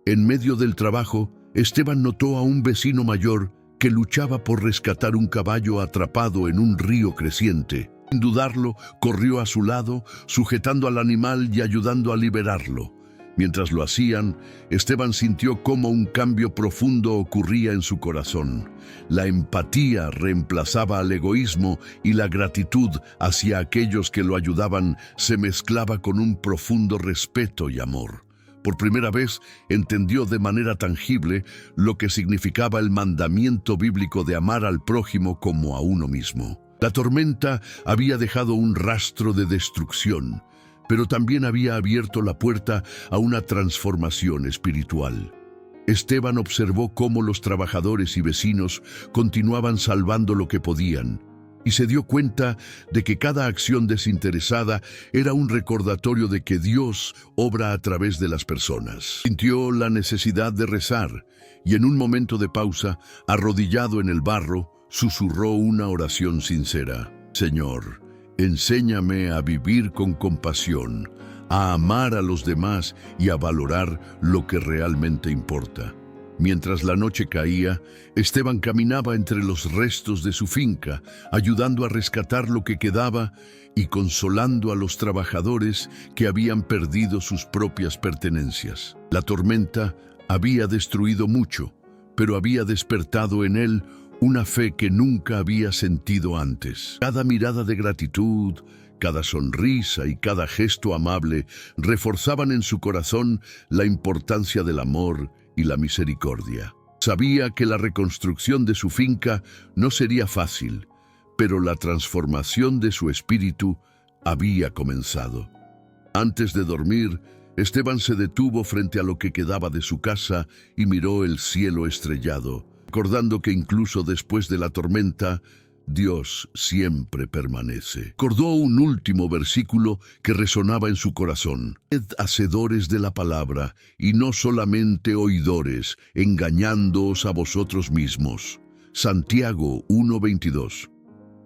[SPEAKER 1] En medio del trabajo, Esteban notó a un vecino mayor que luchaba por rescatar un caballo atrapado en un río creciente. Sin dudarlo, corrió a su lado, sujetando al animal y ayudando a liberarlo. Mientras lo hacían, Esteban sintió cómo un cambio profundo ocurría en su corazón. La empatía reemplazaba al egoísmo y la gratitud hacia aquellos que lo ayudaban se mezclaba con un profundo respeto y amor. Por primera vez entendió de manera tangible lo que significaba el mandamiento bíblico de amar al prójimo como a uno mismo. La tormenta había dejado un rastro de destrucción, pero también había abierto la puerta a una transformación espiritual. Esteban observó cómo los trabajadores y vecinos continuaban salvando lo que podían, y se dio cuenta de que cada acción desinteresada era un recordatorio de que Dios obra a través de las personas. Sintió la necesidad de rezar, y en un momento de pausa, arrodillado en el barro, susurró una oración sincera. Señor, enséñame a vivir con compasión, a amar a los demás y a valorar lo que realmente importa. Mientras la noche caía, Esteban caminaba entre los restos de su finca, ayudando a rescatar lo que quedaba y consolando a los trabajadores que habían perdido sus propias pertenencias. La tormenta había destruido mucho, pero había despertado en él una fe que nunca había sentido antes. Cada mirada de gratitud, cada sonrisa y cada gesto amable reforzaban en su corazón la importancia del amor y la misericordia. Sabía que la reconstrucción de su finca no sería fácil, pero la transformación de su espíritu había comenzado. Antes de dormir, Esteban se detuvo frente a lo que quedaba de su casa y miró el cielo estrellado, recordando que incluso después de la tormenta, Dios siempre permanece. Recordó un último versículo que resonaba en su corazón. Sed hacedores de la palabra y no solamente oidores, engañándoos a vosotros mismos. Santiago 1:22.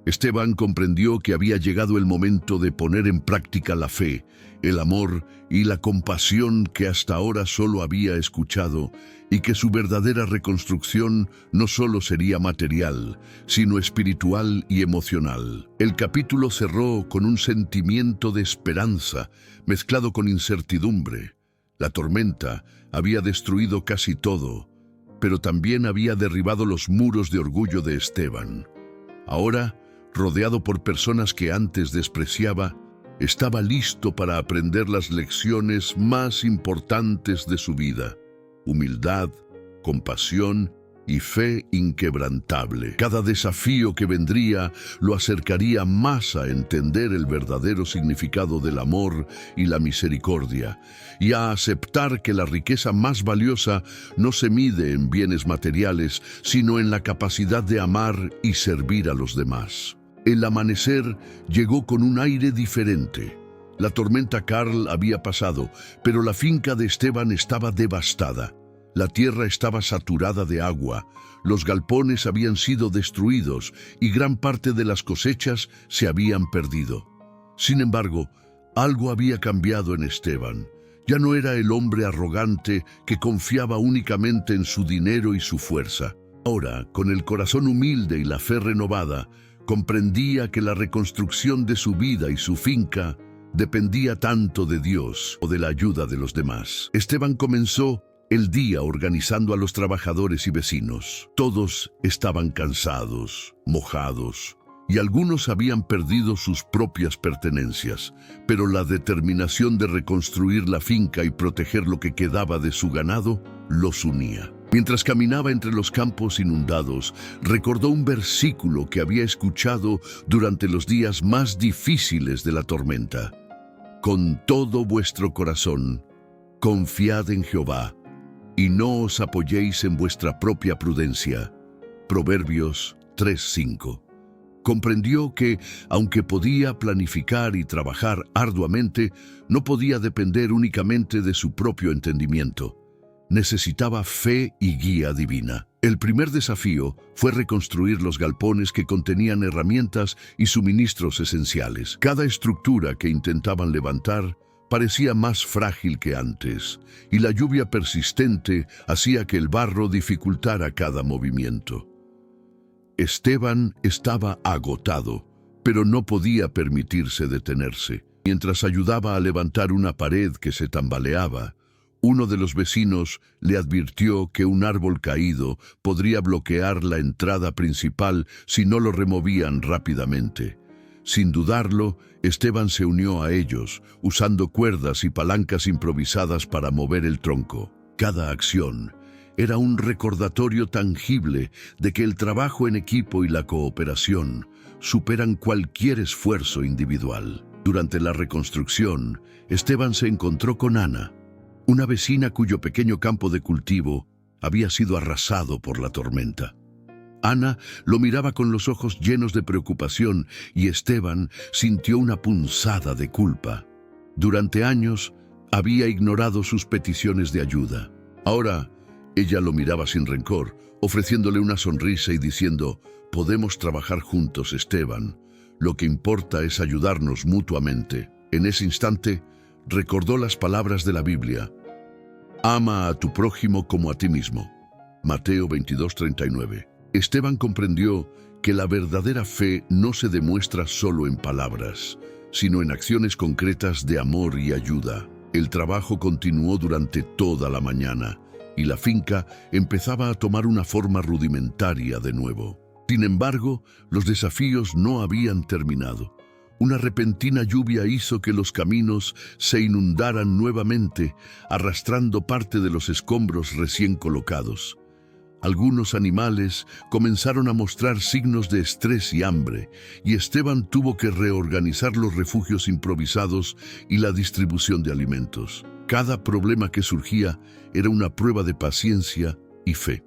[SPEAKER 1] Esteban comprendió que había llegado el momento de poner en práctica la fe, el amor y la compasión que hasta ahora solo había escuchado, y que su verdadera reconstrucción no solo sería material, sino espiritual y emocional. El capítulo cerró con un sentimiento de esperanza, mezclado con incertidumbre. La tormenta había destruido casi todo, pero también había derribado los muros de orgullo de Esteban. Ahora, rodeado por personas que antes despreciaba, estaba listo para aprender las lecciones más importantes de su vida: humildad, compasión y fe inquebrantable. Cada desafío que vendría lo acercaría más a entender el verdadero significado del amor y la misericordia, y a aceptar que la riqueza más valiosa no se mide en bienes materiales, sino en la capacidad de amar y servir a los demás. El amanecer llegó con un aire diferente. La tormenta Karl había pasado, pero la finca de Esteban estaba devastada. La tierra estaba saturada de agua, los galpones habían sido destruidos y gran parte de las cosechas se habían perdido. Sin embargo, algo había cambiado en Esteban. Ya no era el hombre arrogante que confiaba únicamente en su dinero y su fuerza. Ahora, con el corazón humilde y la fe renovada, comprendía que la reconstrucción de su vida y su finca dependía tanto de Dios o de la ayuda de los demás. Esteban comenzó el día organizando a los trabajadores y vecinos. Todos estaban cansados, mojados, y algunos habían perdido sus propias pertenencias, pero la determinación de reconstruir la finca y proteger lo que quedaba de su ganado los unía. Mientras caminaba entre los campos inundados, recordó un versículo que había escuchado durante los días más difíciles de la tormenta. Con todo vuestro corazón, confiad en Jehová, y no os apoyéis en vuestra propia prudencia. Proverbios 3:5. Comprendió que, aunque podía planificar y trabajar arduamente, no podía depender únicamente de su propio entendimiento. Necesitaba fe y guía divina. El primer desafío fue reconstruir los galpones que contenían herramientas y suministros esenciales. Cada estructura que intentaban levantar parecía más frágil que antes, y la lluvia persistente hacía que el barro dificultara cada movimiento. Esteban estaba agotado, pero no podía permitirse detenerse. Mientras ayudaba a levantar una pared que se tambaleaba, uno de los vecinos le advirtió que un árbol caído podría bloquear la entrada principal si no lo removían rápidamente. Sin dudarlo, Esteban se unió a ellos, usando cuerdas y palancas improvisadas para mover el tronco. Cada acción era un recordatorio tangible de que el trabajo en equipo y la cooperación superan cualquier esfuerzo individual. Durante la reconstrucción, Esteban se encontró con Ana, una vecina cuyo pequeño campo de cultivo había sido arrasado por la tormenta. Ana lo miraba con los ojos llenos de preocupación y Esteban sintió una punzada de culpa. Durante años había ignorado sus peticiones de ayuda. Ahora ella lo miraba sin rencor, ofreciéndole una sonrisa y diciendo: «Podemos trabajar juntos, Esteban. Lo que importa es ayudarnos mutuamente». En ese instante recordó las palabras de la Biblia: «Ama a tu prójimo como a ti mismo». Mateo 22:39. Esteban comprendió que la verdadera fe no se demuestra solo en palabras, sino en acciones concretas de amor y ayuda. El trabajo continuó durante toda la mañana y la finca empezaba a tomar una forma rudimentaria de nuevo. Sin embargo, los desafíos no habían terminado. Una repentina lluvia hizo que los caminos se inundaran nuevamente, arrastrando parte de los escombros recién colocados. Algunos animales comenzaron a mostrar signos de estrés y hambre, y Esteban tuvo que reorganizar los refugios improvisados y la distribución de alimentos. Cada problema que surgía era una prueba de paciencia y fe.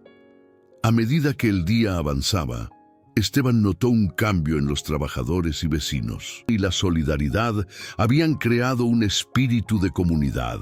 [SPEAKER 1] A medida que el día avanzaba, Esteban notó un cambio en los trabajadores y vecinos, y la solidaridad habían creado un espíritu de comunidad.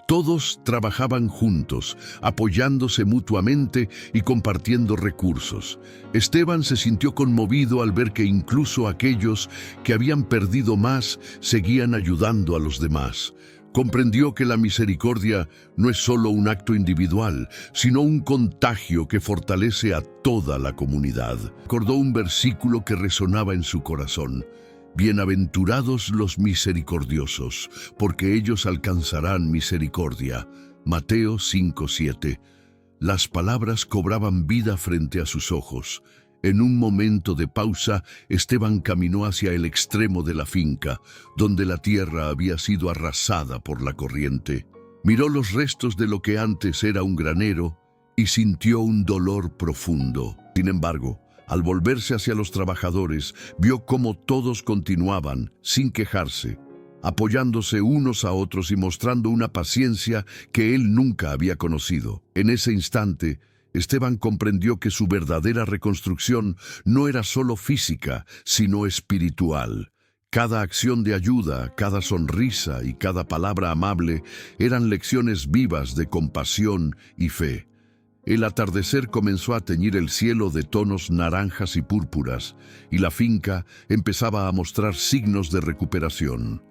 [SPEAKER 1] Todos trabajaban juntos, apoyándose mutuamente y compartiendo recursos. Esteban se sintió conmovido al ver que incluso aquellos que habían perdido más seguían ayudando a los demás. Comprendió que la misericordia no es solo un acto individual, sino un contagio que fortalece a toda la comunidad. Recordó un versículo que resonaba en su corazón. Bienaventurados los misericordiosos, porque ellos alcanzarán misericordia. Mateo 5:7. Las palabras cobraban vida frente a sus ojos. En un momento de pausa, Esteban caminó hacia el extremo de la finca, donde la tierra había sido arrasada por la corriente. Miró los restos de lo que antes era un granero y sintió un dolor profundo. Sin embargo, al volverse hacia los trabajadores, vio cómo todos continuaban, sin quejarse, apoyándose unos a otros y mostrando una paciencia que él nunca había conocido. En ese instante, Esteban comprendió que su verdadera reconstrucción no era solo física, sino espiritual. Cada acción de ayuda, cada sonrisa y cada palabra amable eran lecciones vivas de compasión y fe. El atardecer comenzó a teñir el cielo de tonos naranjas y púrpuras, y la finca empezaba a mostrar signos de recuperación.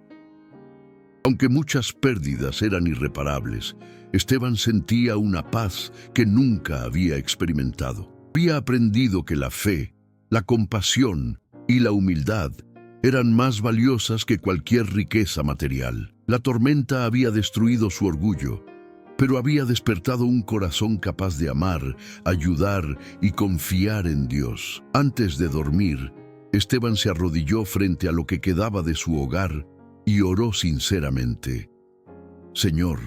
[SPEAKER 1] Aunque muchas pérdidas eran irreparables, Esteban sentía una paz que nunca había experimentado. Había aprendido que la fe, la compasión y la humildad eran más valiosas que cualquier riqueza material. La tormenta había destruido su orgullo, pero había despertado un corazón capaz de amar, ayudar y confiar en Dios. Antes de dormir, Esteban se arrodilló frente a lo que quedaba de su hogar y oró sinceramente. Señor,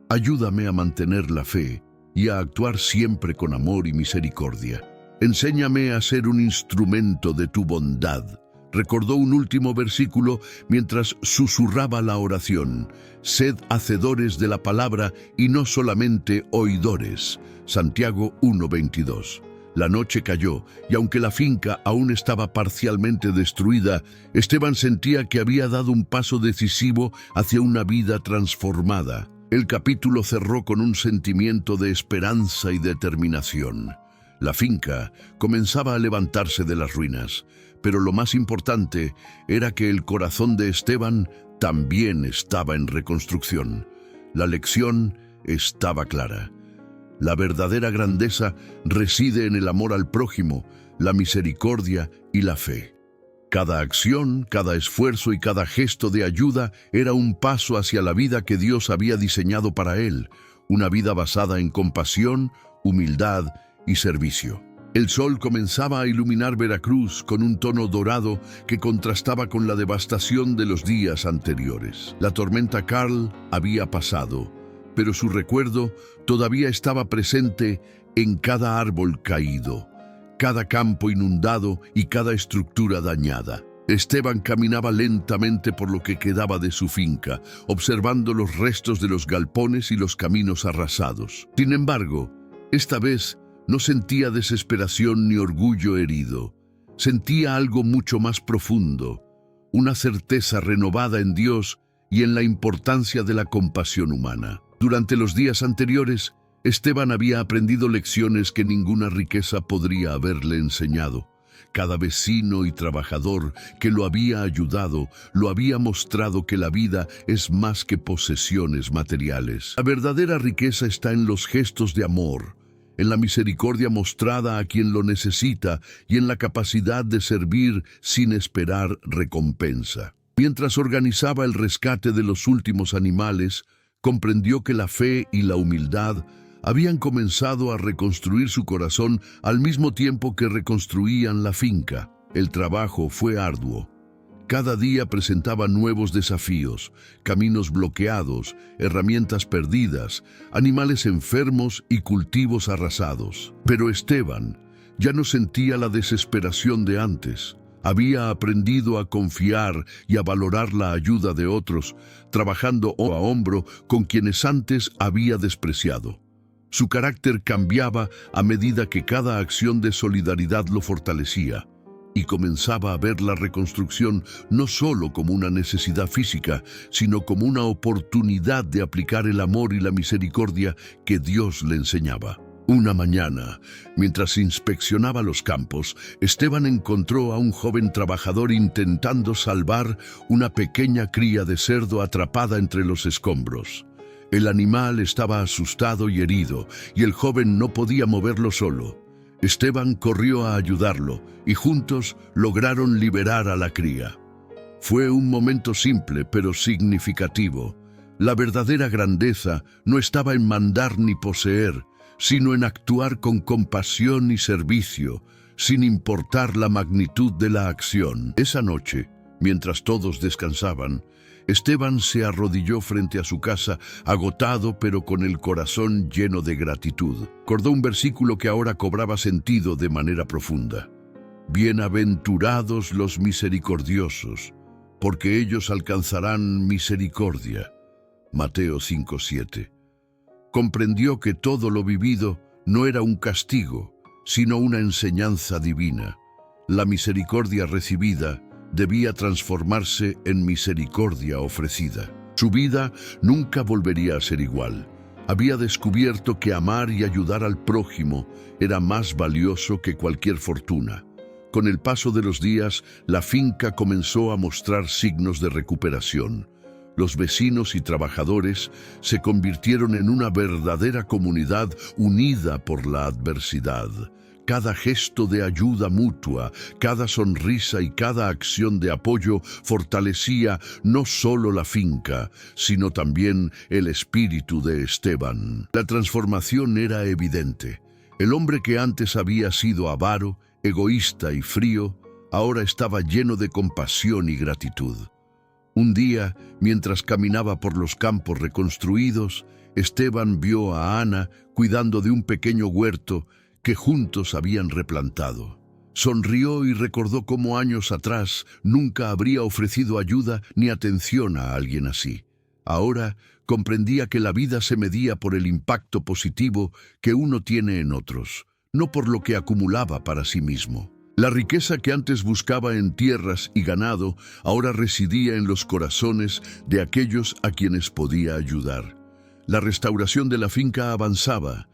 [SPEAKER 1] ayúdame a mantener la fe y a actuar siempre con amor y misericordia. Enséñame a ser un instrumento de tu bondad. Recordó un último versículo mientras susurraba la oración. Sed hacedores de la palabra y no solamente oidores. Santiago 1:22. La noche cayó, y aunque la finca aún estaba parcialmente destruida, Esteban sentía que había dado un paso decisivo hacia una vida transformada. El capítulo cerró con un sentimiento de esperanza y determinación. La finca comenzaba a levantarse de las ruinas, pero lo más importante era que el corazón de Esteban también estaba en reconstrucción. La lección estaba clara. La verdadera grandeza reside en el amor al prójimo, la misericordia y la fe. Cada acción, cada esfuerzo y cada gesto de ayuda era un paso hacia la vida que Dios había diseñado para él, una vida basada en compasión, humildad y servicio. El sol comenzaba a iluminar Veracruz con un tono dorado que contrastaba con la devastación de los días anteriores. La tormenta Karl había pasado, pero su recuerdo todavía estaba presente en cada árbol caído, cada campo inundado y cada estructura dañada. Esteban caminaba lentamente por lo que quedaba de su finca, observando los restos de los galpones y los caminos arrasados. Sin embargo, esta vez no sentía desesperación ni orgullo herido. Sentía algo mucho más profundo, una certeza renovada en Dios y en la importancia de la compasión humana. Durante los días anteriores, Esteban había aprendido lecciones que ninguna riqueza podría haberle enseñado. Cada vecino y trabajador que lo había ayudado, lo había mostrado que la vida es más que posesiones materiales. La verdadera riqueza está en los gestos de amor, en la misericordia mostrada a quien lo necesita y en la capacidad de servir sin esperar recompensa. Mientras organizaba el rescate de los últimos animales, comprendió que la fe y la humildad habían comenzado a reconstruir su corazón al mismo tiempo que reconstruían la finca. El trabajo fue arduo. Cada día presentaba nuevos desafíos, caminos bloqueados, herramientas perdidas, animales enfermos y cultivos arrasados. Pero Esteban ya no sentía la desesperación de antes. Había aprendido a confiar y a valorar la ayuda de otros, trabajando hombro a hombro con quienes antes había despreciado. Su carácter cambiaba a medida que cada acción de solidaridad lo fortalecía. y comenzaba a ver la reconstrucción no solo como una necesidad física, sino como una oportunidad de aplicar el amor y la misericordia que Dios le enseñaba. Una mañana, mientras inspeccionaba los campos, Esteban encontró a un joven trabajador intentando salvar una pequeña cría de cerdo atrapada entre los escombros. El animal estaba asustado y herido, y el joven no podía moverlo solo. Esteban corrió a ayudarlo, y juntos lograron liberar a la cría. Fue un momento simple, pero significativo. La verdadera grandeza no estaba en mandar ni poseer, sino en actuar con compasión y servicio, sin importar la magnitud de la acción. Esa noche, mientras todos descansaban, Esteban se arrodilló frente a su casa, agotado pero con el corazón lleno de gratitud. Recordó un versículo que ahora cobraba sentido de manera profunda. Bienaventurados los misericordiosos, porque ellos alcanzarán misericordia. Mateo 5:7. Comprendió que todo lo vivido no era un castigo, sino una enseñanza divina. La misericordia recibida debía transformarse en misericordia ofrecida. Su vida nunca volvería a ser igual. Había descubierto que amar y ayudar al prójimo era más valioso que cualquier fortuna. Con el paso de los días, la finca comenzó a mostrar signos de recuperación. Los vecinos y trabajadores se convirtieron en una verdadera comunidad unida por la adversidad. Cada gesto de ayuda mutua, cada sonrisa y cada acción de apoyo fortalecía no solo la finca, sino también el espíritu de Esteban. La transformación era evidente. El hombre que antes había sido avaro, egoísta y frío, ahora estaba lleno de compasión y gratitud. Un día, mientras caminaba por los campos reconstruidos, Esteban vio a Ana cuidando de un pequeño huerto que juntos habían replantado. Sonrió y recordó cómo años atrás nunca habría ofrecido ayuda ni atención a alguien así. Ahora comprendía que la vida se medía por el impacto positivo que uno tiene en otros, no por lo que acumulaba para sí mismo. La riqueza que antes buscaba en tierras y ganado ahora residía en los corazones de aquellos a quienes podía ayudar. La restauración de la finca avanzaba,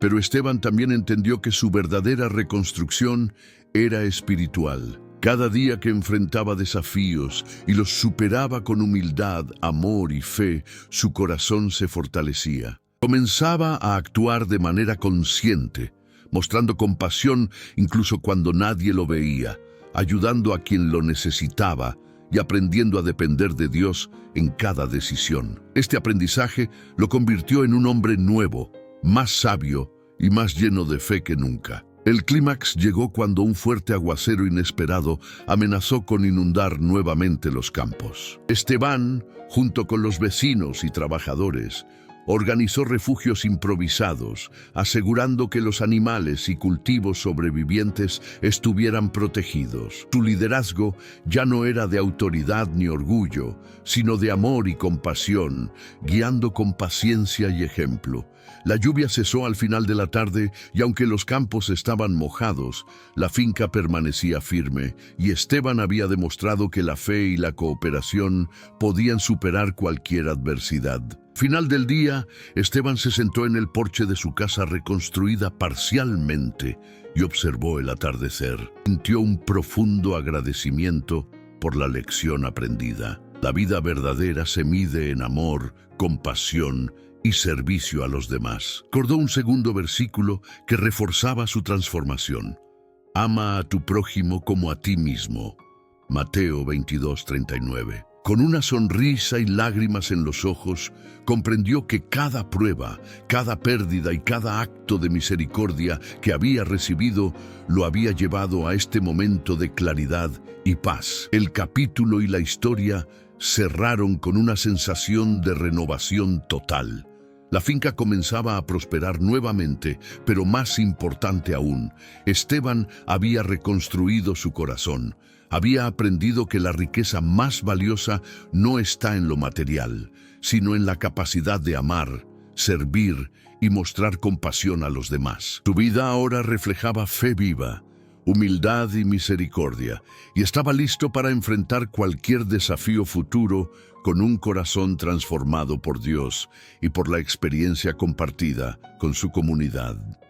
[SPEAKER 1] pero Esteban también entendió que su verdadera reconstrucción era espiritual. Cada día que enfrentaba desafíos y los superaba con humildad, amor y fe, su corazón se fortalecía. Comenzaba a actuar de manera consciente, mostrando compasión incluso cuando nadie lo veía, ayudando a quien lo necesitaba y aprendiendo a depender de Dios en cada decisión. Este aprendizaje lo convirtió en un hombre nuevo, más sabio y más lleno de fe que nunca. El clímax llegó cuando un fuerte aguacero inesperado amenazó con inundar nuevamente los campos. Esteban, junto con los vecinos y trabajadores, organizó refugios improvisados, asegurando que los animales y cultivos sobrevivientes estuvieran protegidos. Su liderazgo ya no era de autoridad ni orgullo, sino de amor y compasión, guiando con paciencia y ejemplo. La lluvia cesó al final de la tarde y aunque los campos estaban mojados, la finca permanecía firme y Esteban había demostrado que la fe y la cooperación podían superar cualquier adversidad. Final del día, Esteban se sentó en el porche de su casa reconstruida parcialmente y observó el atardecer. Sintió un profundo agradecimiento por la lección aprendida. La vida verdadera se mide en amor, compasión y servicio a los demás. Recordó un segundo versículo que reforzaba su transformación. Ama a tu prójimo como a ti mismo. Mateo 22:39. Con una sonrisa y lágrimas en los ojos, comprendió que cada prueba, cada pérdida y cada acto de misericordia que había recibido lo había llevado a este momento de claridad y paz. El capítulo y la historia cerraron con una sensación de renovación total. La finca comenzaba a prosperar nuevamente, pero más importante aún, Esteban había reconstruido su corazón. Había aprendido que la riqueza más valiosa no está en lo material, sino en la capacidad de amar, servir y mostrar compasión a los demás. Su vida ahora reflejaba fe viva, humildad y misericordia, y estaba listo para enfrentar cualquier desafío futuro con un corazón transformado por Dios y por la experiencia compartida con su comunidad.